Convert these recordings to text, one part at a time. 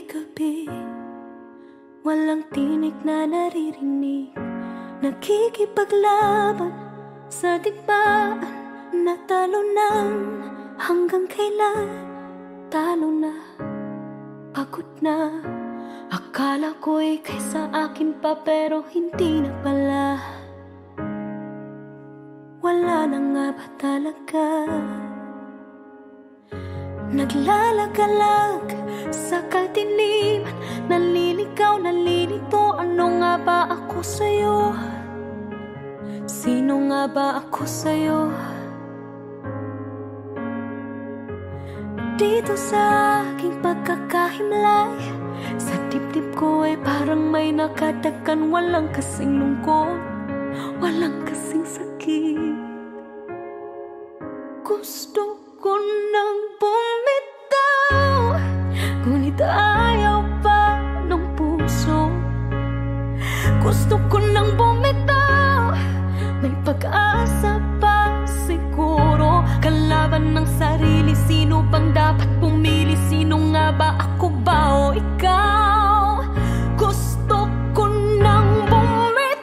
gabi-gabi, walang tinig na naririnig, nakikipaglaban sa digmaan. Natalunan, hanggang kailan? Talo na, pagod na. Akala ko'y kaysa akin pa, pero hindi na pala. Wala na nga ba talaga? Naglalagalag sa kadiliman, naliligaw, nalilito. Ano nga ba ako sa'yo? Sino nga ba ako sa'yo? Dito sa aking pagkakahimlay, sa dibdib ko ay parang may nakadagan. Walang kasing lungkot, walang kasing sakit. Gusto ko nang bumitaw, ngunit ayaw pa ng puso. Gusto ko nang bumitaw, may pag-asa pa siguro. Kalaban ng sarili, sino bang dapat pumili? Sino nga ba, ako ba o ikaw? Gusto ko nang bumitaw.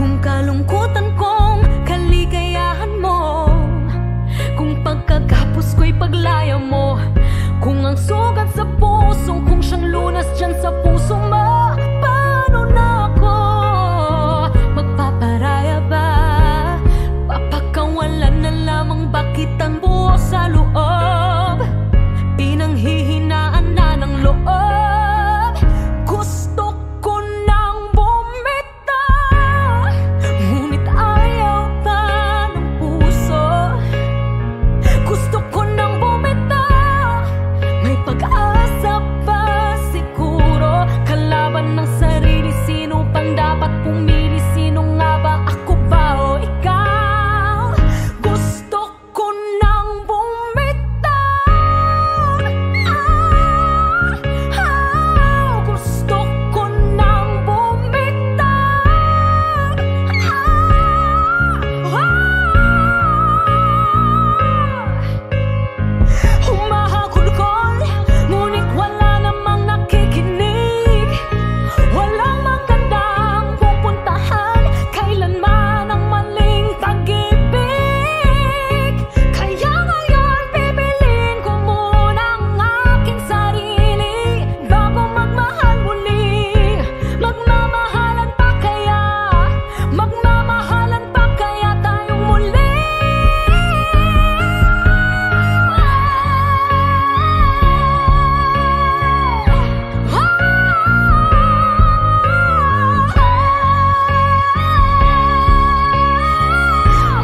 Kung kalungkutan kong kaligayahan mo, kung pagkagapos ko'y paglaya mo, kung ang sugat sa puso, kung siyang lunas dyan sa puso mo, paano na ako magpaparaya ba? Papakawalan na lamang ba kitang buo sa loob? Pinanghihinaan na ng loob. Gusto ko nang bumitaw, ngunit ayaw pa ng puso. Gusto ko nang bumitaw, may pag-asa pa siguro. Kalaban ng sarili, sino pang dapat pumili? Sino nga ba, ako ba o ikaw? Gusto ko nang bumitaw. Gusto ko nang bumitaw. Humahagulgol, ngunit wala namang nakikinig. Walang magandang pupuntahan, kailanman ang maling pag-ibig. Kaya ngayon pipiliin ko muna ang aking sarili bago magmahal muli. Magmamahalan pa kaya? Magmamahalan pa kaya tayong muli?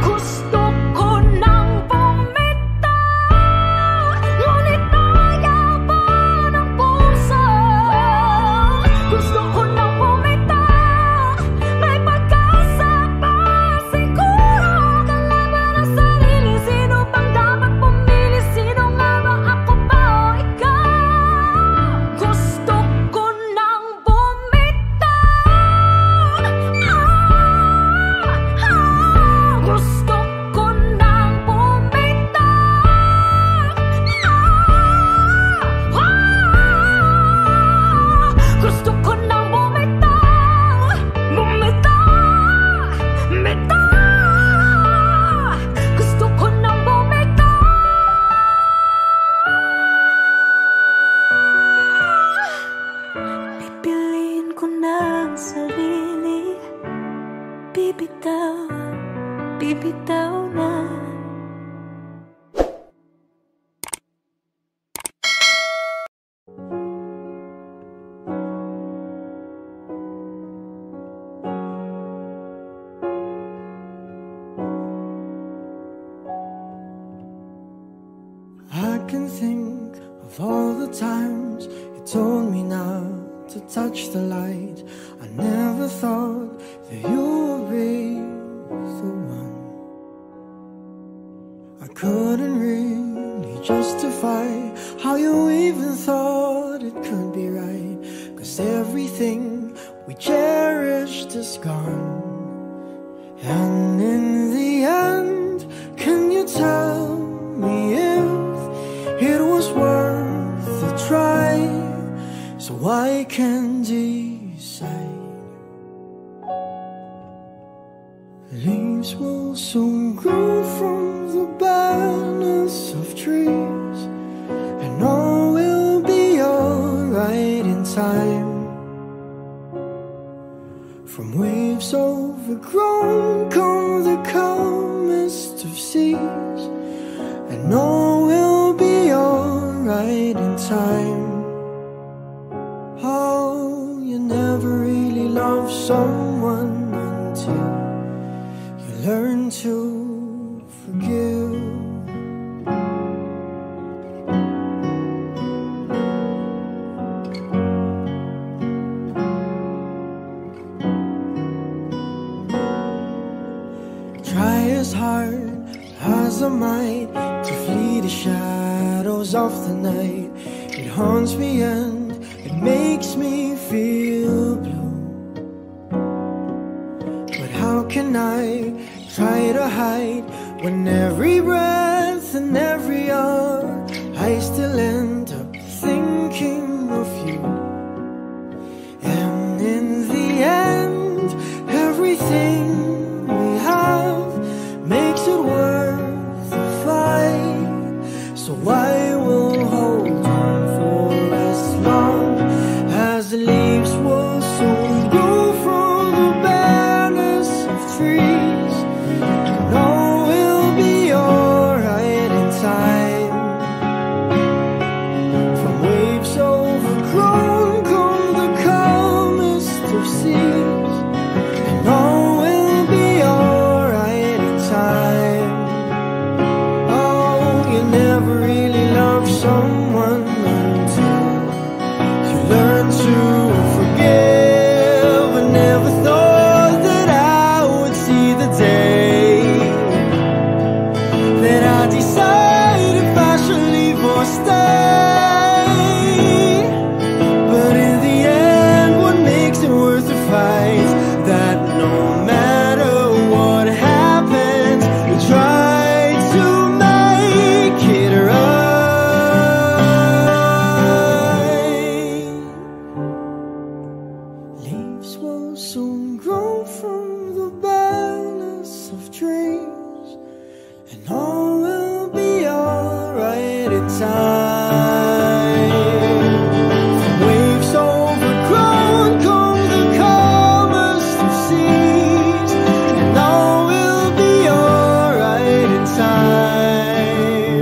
Gusto ko nang bumitaw, ngunit ayaw pa ng puso. Gusto ko nang bumitaw, may pag-asa pa siguro. Kalaban ng sarili, sino pang dapat pumili? Sino nga ba, ako ba o ikaw? Gusto ko nang bumitaw. Gusto ko nang bumitaw. Gusto ko nang bumitaw. Bumitaw, bumitaw. Gusto ko nang bumitaw. Pipiliin ko na ang sarili, bibitaw, bibitaw na. I can think of all the times you told me not to touch the light. I never thought that you would be the one. I couldn't really justify how you even thought it could be right, 'cause everything we cherished is gone. And in the end, can you tell me if it was worth a try, so I can decide? Leaves will soon grow from the barrenness of trees, and all will be alright in time. From waves overgrown come the calmest of seas, and all will be alright in time. Oh, you never really love someone until you learn to forgive. Try as hard as I might to flee the shadows of the night. It haunts me and it makes me feel blue. But how can I try to hide when every breath and every hour I still end up thinking of you? And in the end, everything we have makes it worth the fight. So I will hold on for as long as the leaves will soon grow from the barrenness of trees, and all will be alright in time. From waves overgrown come the calmest of seas, and all will be alright in time. Oh, you never really love someone until you learn to forgive. I never thought that I would see the day that I decide if I should leave or stay. But in the end, what makes it worth the fight is that no matter what happens, we try to make it right. Leaves will soon grow from the barrenness of trees, and all will be alright in time. From waves overgrown come the calmest of seas, and all will be alright in time.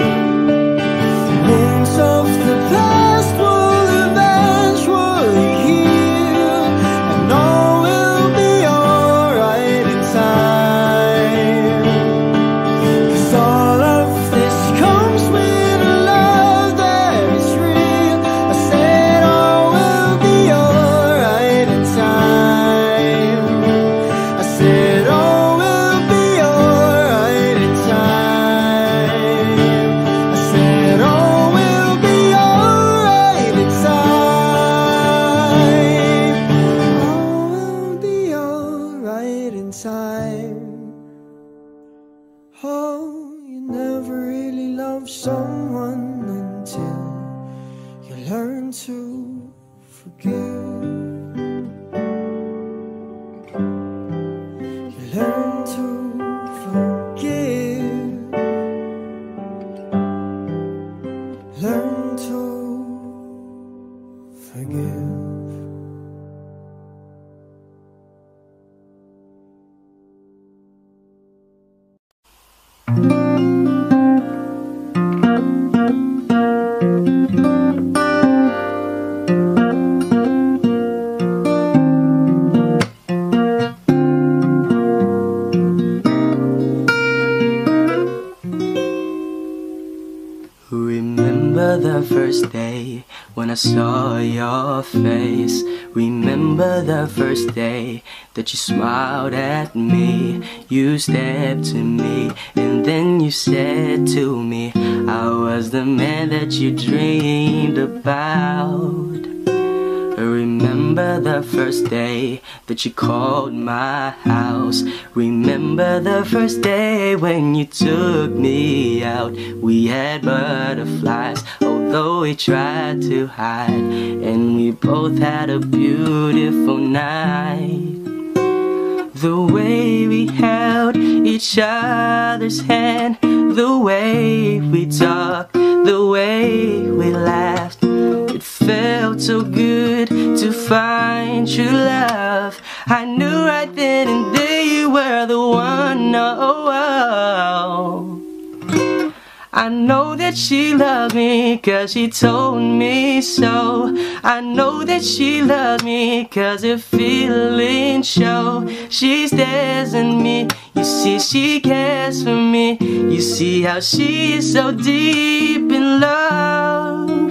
The wounds of the past will eventually heal, and all will be alright in time. 'Cause all of this comes with a love that is real. I said all will be alright in time. I said all will be alright in time. I said all will be alright in time. All will be alright in time. Oh, you never really love someone until you learn to forgive. You learn to forgive. Learn to forgive. Remember the first day when I saw your face. Remember the first day that you smiled at me. You stepped to me and then you said to me I was the man that you dreamed about. Remember the first day that you called my house. Remember the first day when you took me out. We had butterflies, although we tried to hide, and we both had a beautiful night. The way we held each other's hand, the way we talked, the way we laughed, it felt so good to find true love. I knew right then and there you were the one. Oh, oh. I know that she loved me 'cause she told me so. I know that she loved me 'cause her feelings show. She stares at me, you see she cares for me. You see how she is so deep in love.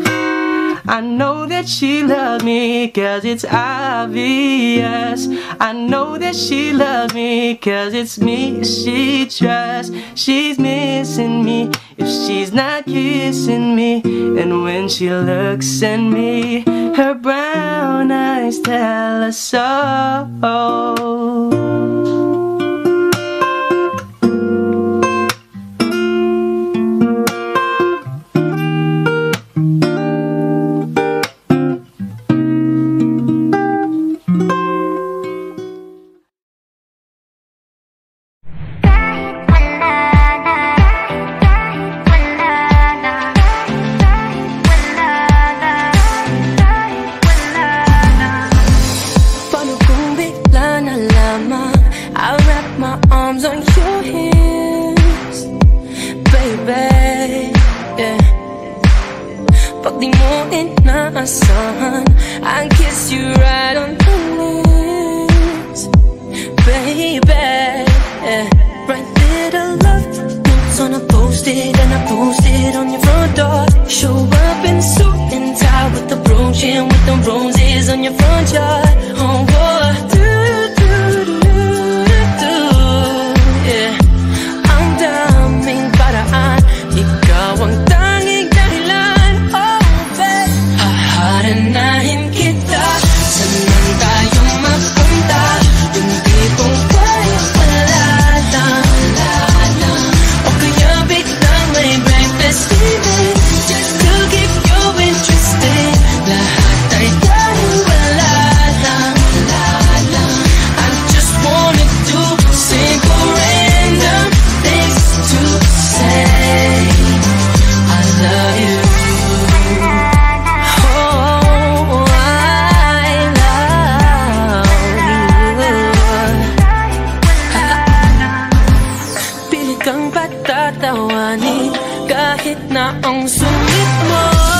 I know that she loved me 'cause it's obvious. I know that she loves me 'cause it's me she trusts. She's missing me if she's not kissing me, and when she looks at me, her brown eyes tell her so. I'll wrap my arms on your hands, baby, yeah. Pag di mo inaasahan, I'll kiss you right on the lips, baby, yeah. Write little love notes on a post-it, and I post it on your front door. Show up in suit and tie with the brooch and with the roses on your front yard. Oh, boy. Kang patatawanin kahit na ang sungit mo.